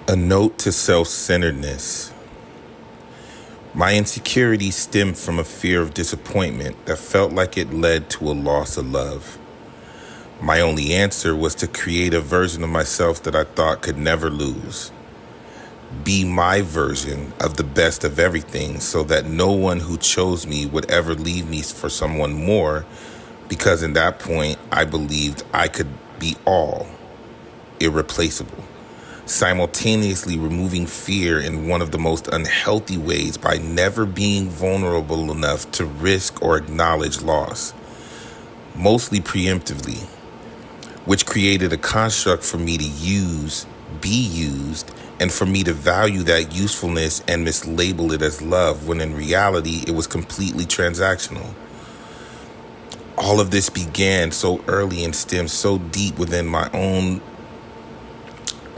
A note to self-centeredness. My insecurity stemmed from a fear of disappointment that felt like it led to a loss of love. My only answer was to create a version of myself that I thought could never lose. Be my version of the best of everything so that no one who chose me would ever leave me for someone more, because in that point I believed I could be all, irreplaceable, simultaneously removing fear in one of the most unhealthy ways by never being vulnerable enough to risk or acknowledge loss, mostly preemptively, which created a construct for me to be used, and for me to value that usefulness and mislabel it as love when in reality it was completely transactional. All of this began so early and stemmed so deep within my own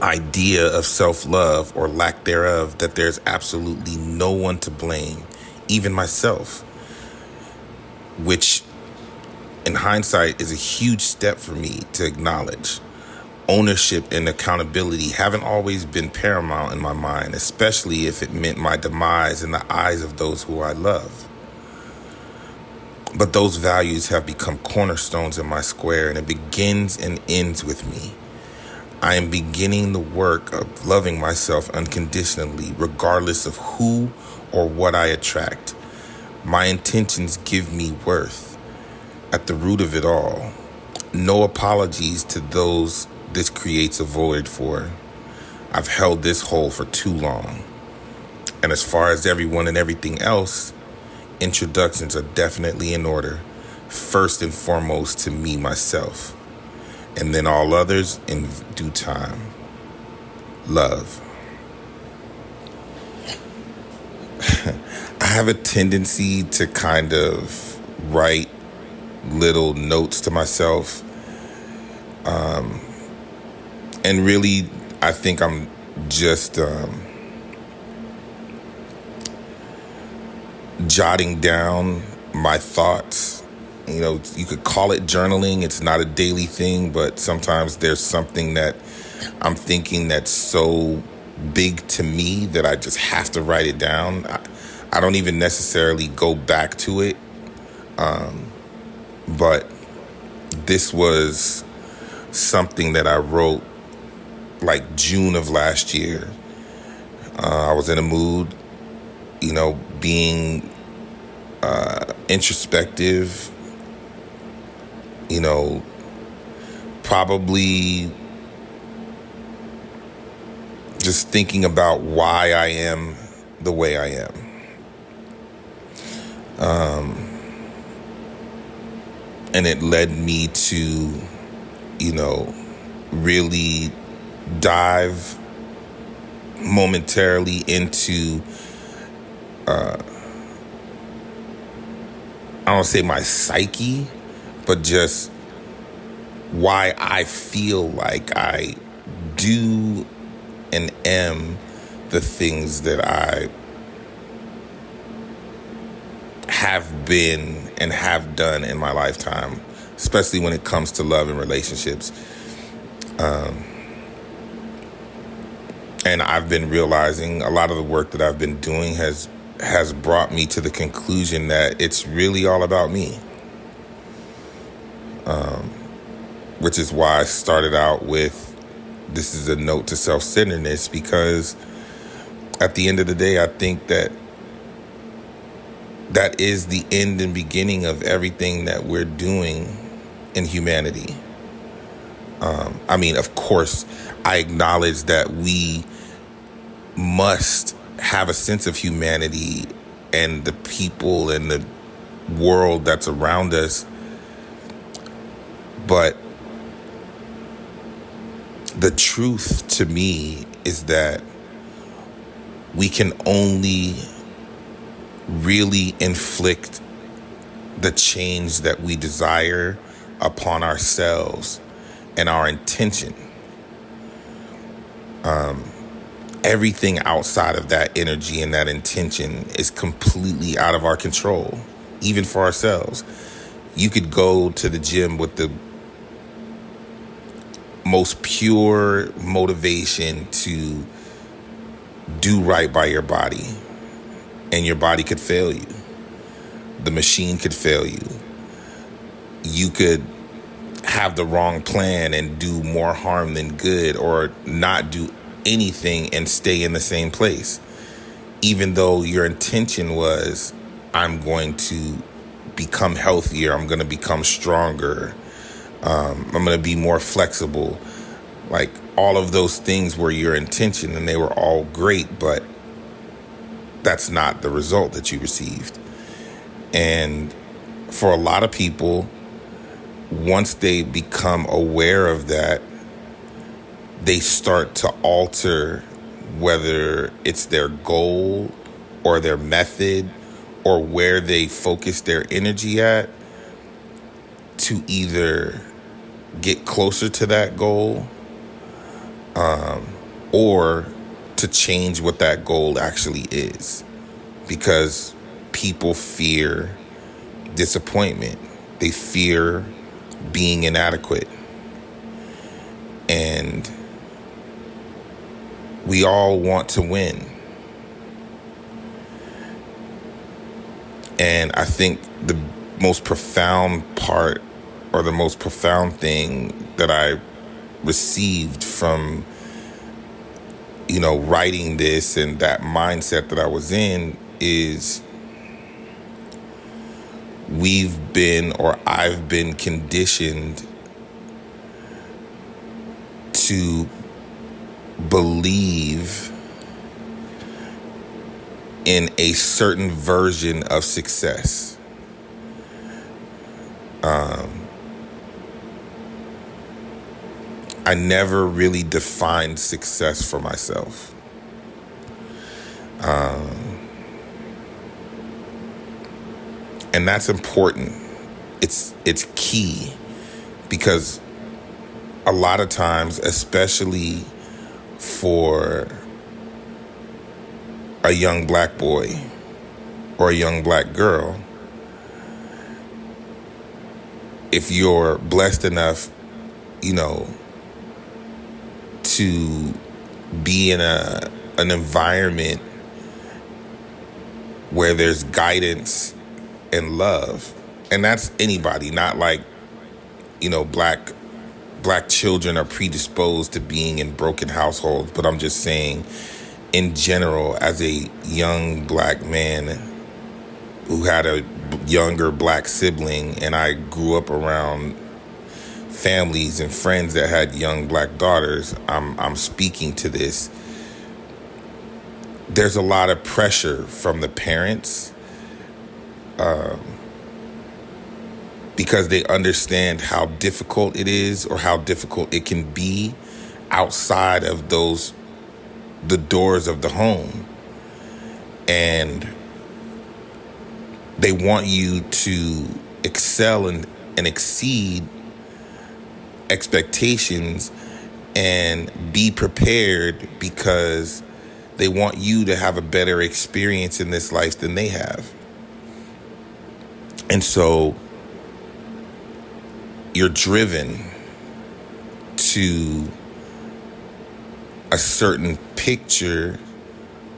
idea of self-love or lack thereof that there's absolutely no one to blame, even myself, which in hindsight is a huge step for me to acknowledge. Ownership and accountability haven't always been paramount in my mind, especially if it meant my demise in the eyes of those who I love. But those values have become cornerstones in my square, and it begins and ends with me. I am beginning the work of loving myself unconditionally, regardless of who or what I attract. My intentions give me worth. At the root of it all, no apologies to those this creates a void for. I've held this hole for too long. And as far as everyone and everything else, introductions are definitely in order. First and foremost to me, myself. And then all others in due time. Love. I have a tendency to kind of write little notes to myself. And really, I think I'm just jotting down my thoughts. You know, you could call it journaling. It's not a daily thing, but sometimes there's something that I'm thinking that's so big to me that I just have to write it down. I don't even necessarily go back to it. But this was something that I wrote like June of last year. I was in a mood, being introspective, probably just thinking about why I am the way I am. And it led me to, really dive momentarily into, I don't say my psyche, but just why I feel like I do and am the things that I have been and have done in my lifetime, especially when it comes to love and relationships. And I've been realizing a lot of the work that I've been doing has brought me to the conclusion that it's really all about me. Which is why I started out with, this is a note to self-centeredness, because at the end of the day, I think that is the end and beginning of everything that we're doing in humanity. Of course, I acknowledge that we must have a sense of humanity and the people and the world that's around us. But the truth to me is that we can only really inflict the change that we desire upon ourselves and our intention. Everything outside of that energy and that intention is completely out of our control, even for ourselves. You could go to the gym with the most pure motivation to do right by your body, and your body could fail you. The machine could fail you. You could have the wrong plan and do more harm than good, or not do anything and stay in the same place, even though your intention was, I'm going to become healthier, I'm going to become stronger, I'm going to be more flexible. Like, all of those things were your intention, and they were all great, but that's not the result that you received. And for a lot of people, once they become aware of that, they start to alter whether it's their goal or their method or where they focus their energy at, to either get closer to that goal or to change what that goal actually is. Because people fear disappointment. They fear being inadequate. And we all want to win. And I think the most profound part, or the most profound thing that I received from, writing this and that mindset that I was in, is I've been conditioned to believe in a certain version of success. I never really defined success for myself. And that's important. It's key, because a lot of times, especially for a young black boy or a young black girl, if you're blessed enough, to be in an environment where there's guidance and love, and that's anybody, not like, black children are predisposed to being in broken households, but I'm just saying, in general, as a young black man who had a younger black sibling, and I grew up around families and friends that had young black daughters, I'm speaking to this. There's a lot of pressure from the parents, because they understand how difficult it is, or how difficult it can be outside of the doors of the home. And they want you to excel and exceed expectations and be prepared, because they want you to have a better experience in this life than they have. And so you're driven to a certain picture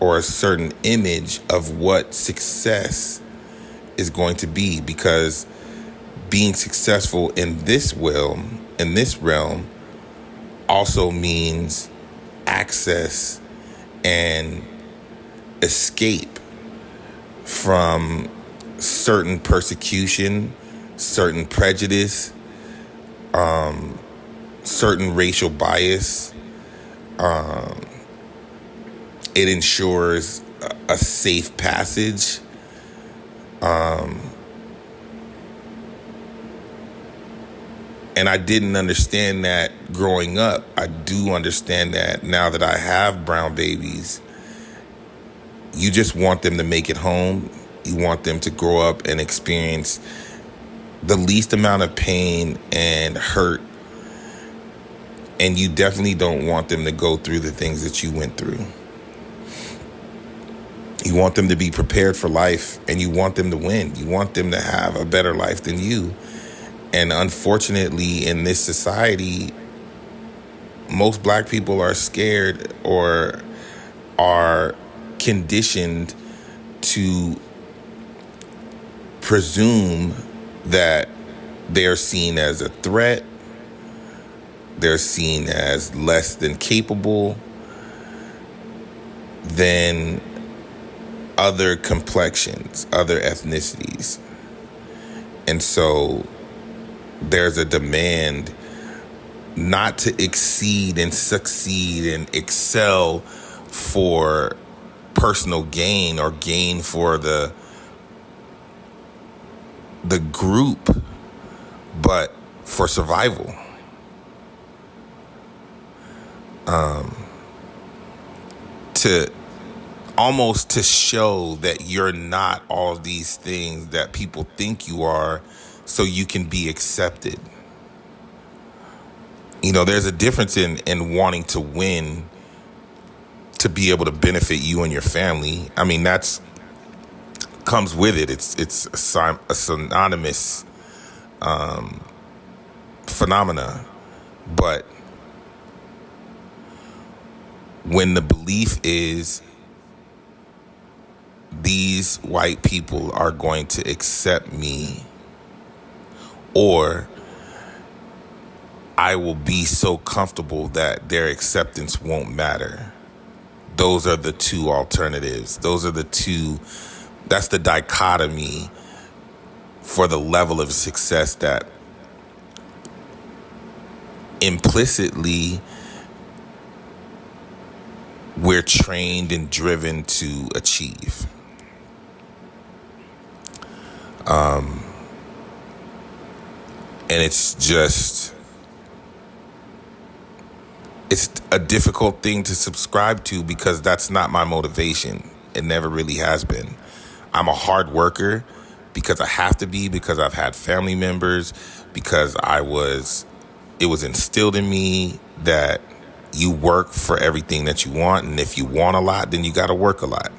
or a certain image of what success is going to be, because being successful in this realm also means access and escape from certain persecution, certain prejudice, certain racial bias. It ensures a safe passage. And I didn't understand that growing up. I do understand that now that I have brown babies. You just want them to make it home. You want them to grow up and experience the least amount of pain and hurt. And you definitely don't want them to go through the things that you went through. You want them to be prepared for life, and you want them to win. You want them to have a better life than you. And unfortunately, in this society, most black people are scared or are conditioned to presume that they're seen as a threat, they're seen as less than capable than other complexions, other ethnicities. And so there's a demand not to exceed and succeed and excel for personal gain or gain for the group, but for survival. To almost to show that you're not all these things that people think you are, so you can be accepted. You know, there's a difference in wanting to win to be able to benefit you and your family. I mean, that's comes with it. It's a synonymous phenomena. But when the belief is these white people are going to accept me, or I will be so comfortable that their acceptance won't matter. Those are the two alternatives. That's the dichotomy for the level of success that implicitly we're trained and driven to achieve. And it's a difficult thing to subscribe to because that's not my motivation. It never really has been. I'm a hard worker because I have to be, because I've had family members, because it was instilled in me that you work for everything that you want. And if you want a lot, then you got to work a lot.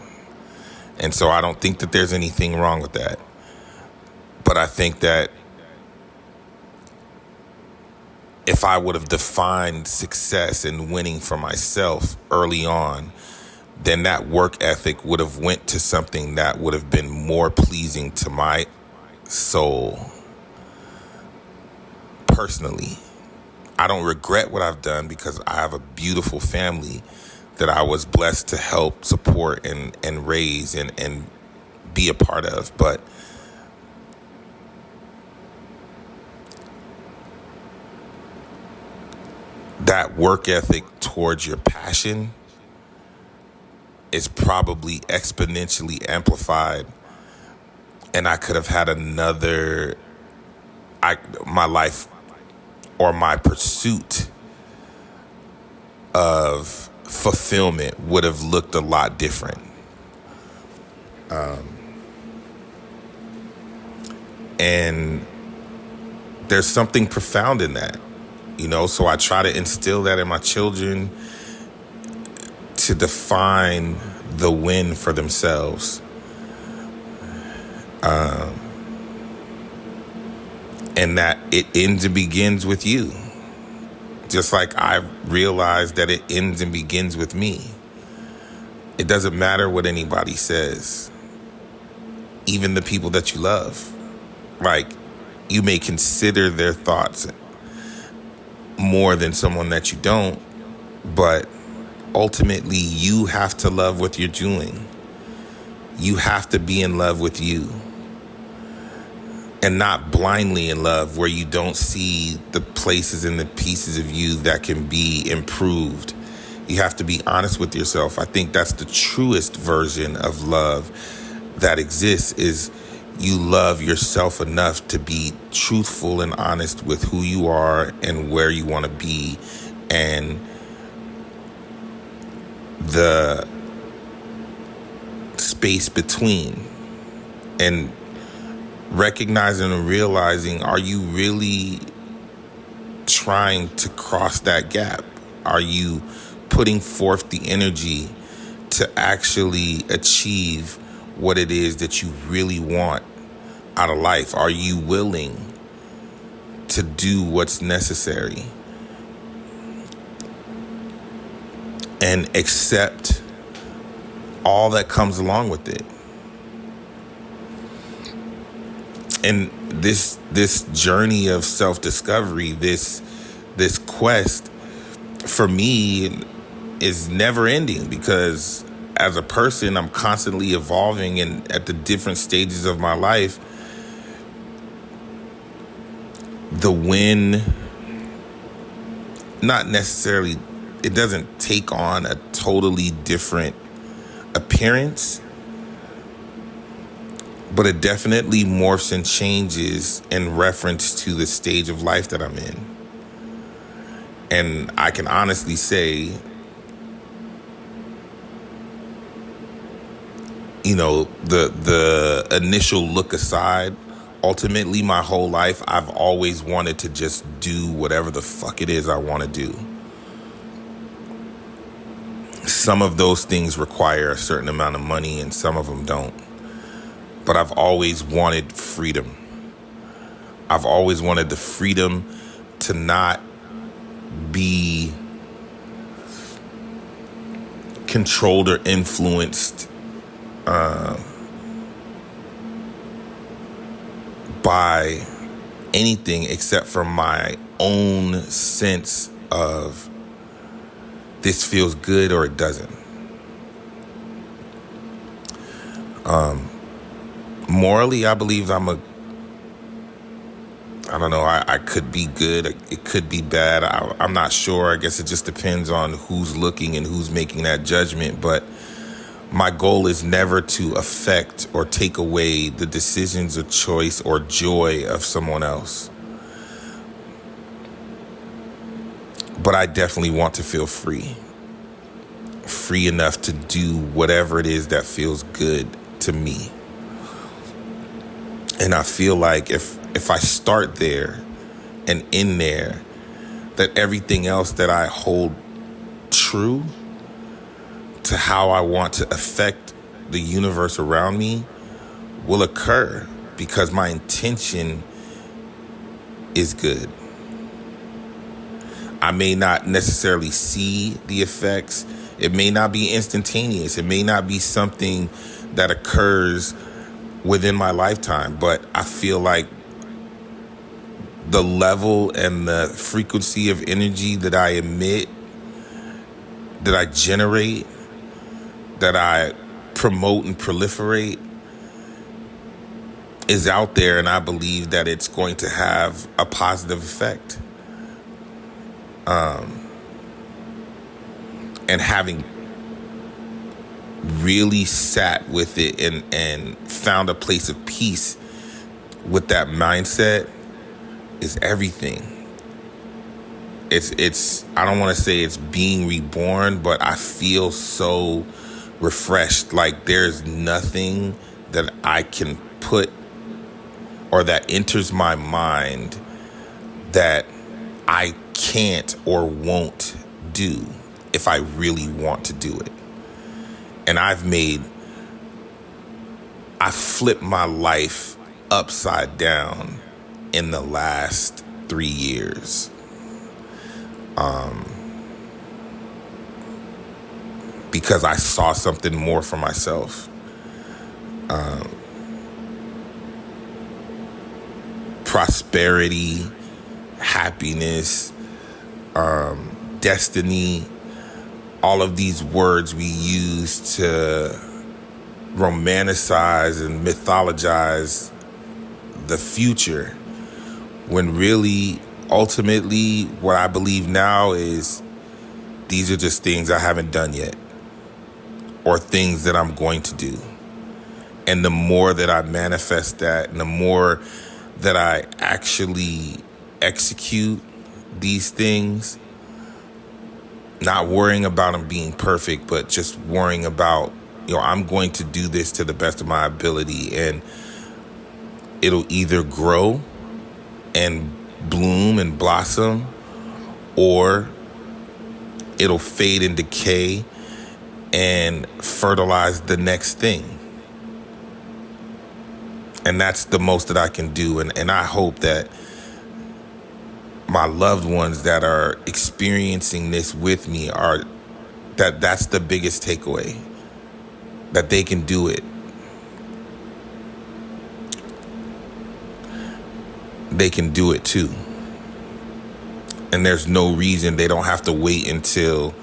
And so I don't think that there's anything wrong with that. But I think that if I would have defined success and winning for myself early on, then that work ethic would have went to something that would have been more pleasing to my soul personally. I don't regret what I've done because I have a beautiful family that I was blessed to help support and raise and be a part of. But that work ethic towards your passion is probably exponentially amplified. And I could have had my life or my pursuit of fulfillment would have looked a lot different. And there's something profound in that, you know, so I try to instill that in my children to define the win for themselves. And that it ends and begins with you. Just like I've realized that it ends and begins with me. It doesn't matter what anybody says. Even the people that you love. Like, you may consider their thoughts more than someone that you don't, but ultimately you have to love what you're doing. You have to be in love with you. And not blindly in love where you don't see the places and the pieces of you that can be improved. You have to be honest with yourself. I think that's the truest version of love that exists, is you love yourself enough to be truthful and honest with who you are and where you want to be, and the space between, and recognizing and realizing, are you really trying to cross that gap? Are you putting forth the energy to actually achieve what it is that you really want out of life? Are you willing to do what's necessary and accept all that comes along with it. And this journey of self-discovery, this quest for me is never ending, because as a person, I'm constantly evolving, and at the different stages of my life, the win, not necessarily, it doesn't take on a totally different appearance, but it definitely morphs and changes in reference to the stage of life that I'm in. And I can honestly say, the initial look aside, ultimately my whole life, I've always wanted to just do whatever the fuck it is I want to do. Some of those things require a certain amount of money and some of them don't. But I've always wanted freedom. I've always wanted the freedom to not be controlled or influenced by anything except for my own sense of this feels good or it doesn't. Morally, I believe I don't know, I could be good, it could be bad, I'm not sure. I guess it just depends on who's looking and who's making that judgment, but my goal is never to affect or take away the decisions or choice or joy of someone else. But I definitely want to feel free enough to do whatever it is that feels good to me. And I feel like if I start there and in there, that everything else that I hold true to how I want to affect the universe around me will occur, because my intention is good. I may not necessarily see the effects. It may not be instantaneous. It may not be something that occurs within my lifetime, but I feel like the level and the frequency of energy that I emit, that I generate, that I promote and proliferate is out there, and I believe that it's going to have a positive effect. And having really sat with it and found a place of peace with that mindset is everything. It's I don't want to say it's being reborn, but I feel so refreshed. Like there's nothing that I can put or that enters my mind that I can't or won't do if I really want to do it. And I flipped my life upside down in the last 3 years. Because I saw something more for myself. Prosperity, happiness, destiny, all of these words we use to romanticize and mythologize the future, when really, ultimately, what I believe now is these are just things I haven't done yet, or things that I'm going to do. And the more that I manifest that, and the more that I actually execute these things, not worrying about them being perfect, but just worrying about, I'm going to do this to the best of my ability, and it'll either grow and bloom and blossom, or it'll fade and decay and fertilize the next thing. And that's the most that I can do. And I hope that my loved ones that are experiencing this with me that's the biggest takeaway. that they can do it. They can do it too. And there's no reason they don't have to wait until,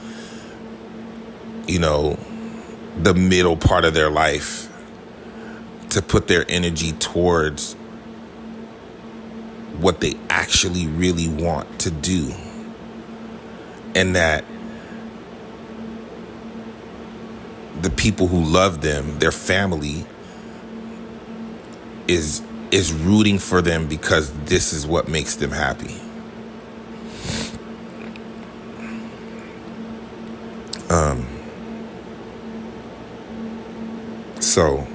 the middle part of their life to put their energy towards what they actually really want to do. And that the people who love them, their family, is rooting for them because this is what makes them happy. So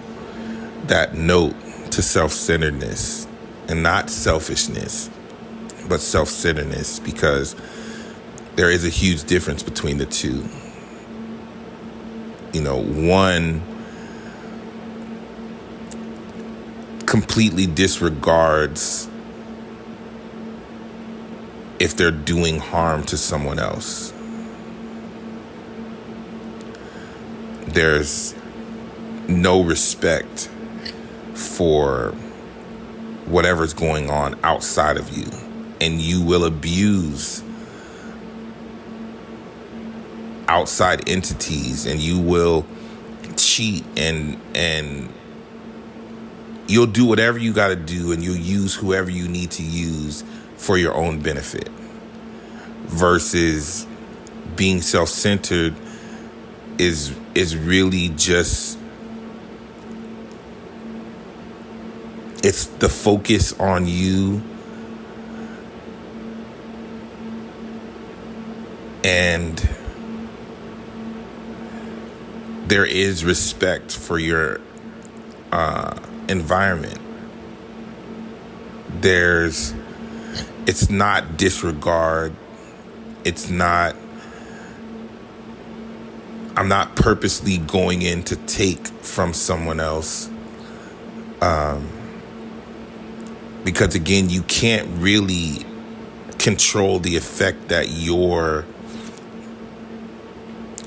that note to self-centeredness, and not selfishness, but self-centeredness, because there is a huge difference between the two. One completely disregards if they're doing harm to someone else. There's no respect for whatever's going on outside of you, and you will abuse outside entities, and you will cheat, and you'll do whatever you got to do, and you'll use whoever you need to use for your own benefit. Versus being self-centered is really just, it's the focus on you, and there is respect for your environment. It's not disregard. I'm not purposely going in to take from someone else. Because again, you can't really control the effect that your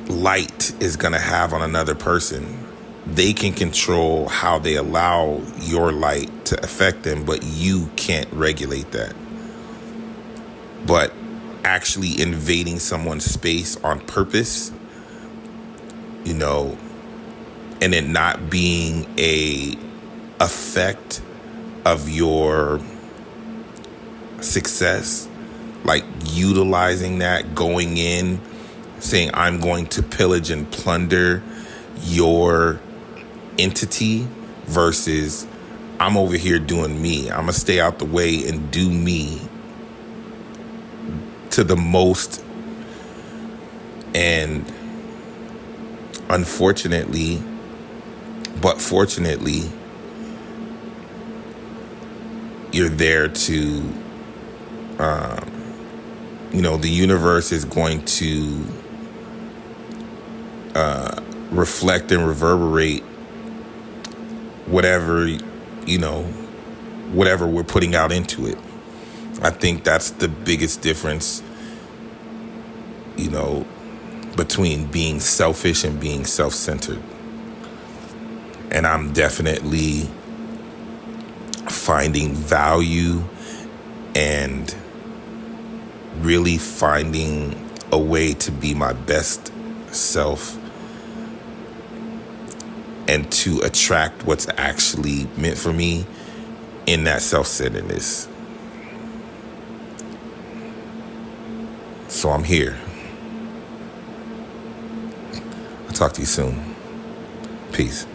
light is going to have on another person. They can control how they allow your light to affect them, but you can't regulate that. But actually invading someone's space on purpose, and it not being a effect of your success, like utilizing that, going in, saying, I'm going to pillage and plunder your entity, versus I'm over here doing me. I'm going to stay out the way and do me to the most. And unfortunately, but fortunately, you're there to, the universe is going to reflect and reverberate whatever we're putting out into it. I think that's the biggest difference, between being selfish and being self-centered. And I'm definitely finding value and really finding a way to be my best self and to attract what's actually meant for me in that self-centeredness. So I'm here. I'll talk to you soon. Peace.